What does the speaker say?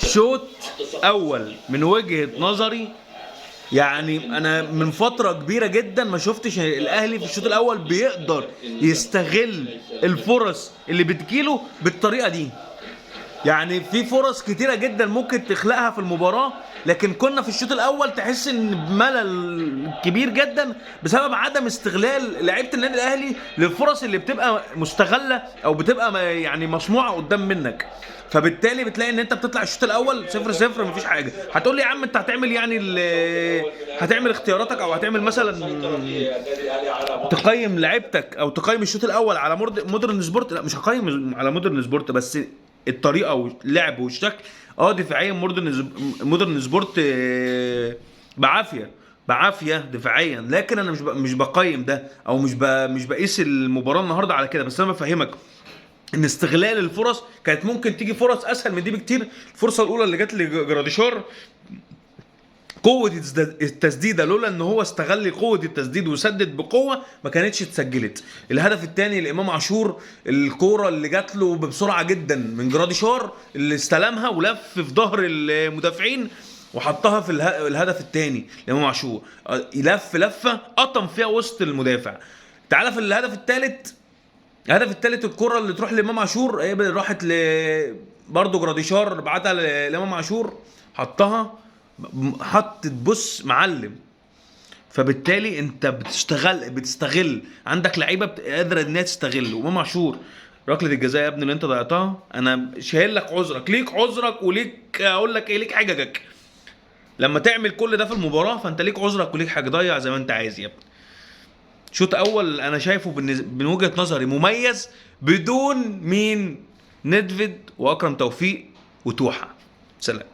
شوط اول من وجهة نظري، يعني انا من فترة كبيرة جدا ما شفتش الاهلي في الشوط الاول بيقدر يستغل الفرص اللي بتجيله بالطريقة دي. يعني في فرص كتيرة جدا ممكن تخلقها في المباراة، لكن كنا في الشوط الاول تحس ان بملل كبير جدا بسبب عدم استغلال لعيبة النادي الاهلي للفرص اللي بتبقى مستغلة او بتبقى يعني مصنوعة قدام منك. فبالتالي بتلاقي ان انت بتطلع الشوط الاول 0-0 مفيش حاجه. هتقول لي يا عم انت هتعمل يعني هتعمل اختياراتك او هتعمل مثلا تقيم لعيبتك او تقيم الشوط الاول على مودرن سبورت. لا مش هقيم على مودرن سبورت، بس الطريقه واللعب والشكل. دفاعيا مودرن سبورت بعافيه بعافيه دفاعيا، لكن انا مش بقيم ده او مش بقيس المباراه النهارده على كده. بس انا بفهمك ان استغلال الفرص كانت ممكن تيجي فرص اسهل من دي بكتير. الفرصه الاولى اللي جت لجراديشار قوه التسديده، لولا ان هو استغل قوه التسديد وسدد بقوه ما كانتش اتسجلت. الهدف الثاني لامام عاشور، الكوره اللي جات له بسرعه جدا من جراديشار اللي استلمها ولف في ظهر المدافعين وحطها في الهدف الثاني لامام عاشور، يلف لفه قطم فيها وسط المدافع. تعال في الهدف الثالث. الهدف الثالث الكره اللي تروح لامام عاشور هي راحت برضه جراديشار بعتها لامام عاشور حطها، حطت بص معلم. فبالتالي انت بتستغل عندك لعيبه قادره انها تستغل. وامام عاشور ركله الجزاء يا ابني اللي انت ضيعتها، انا شايل لك عذرك، ليك عذرك وليك اقول لك ايه، ليك حججك. لما تعمل كل ده في المباراه فانت ليك عذرك وليك حاجه، ضيع زي ما انت عايز يا ابني. شوط اول انا شايفه من وجهة نظري مميز بدون مين ندفد واكرم توفيق وتوحة. سلام.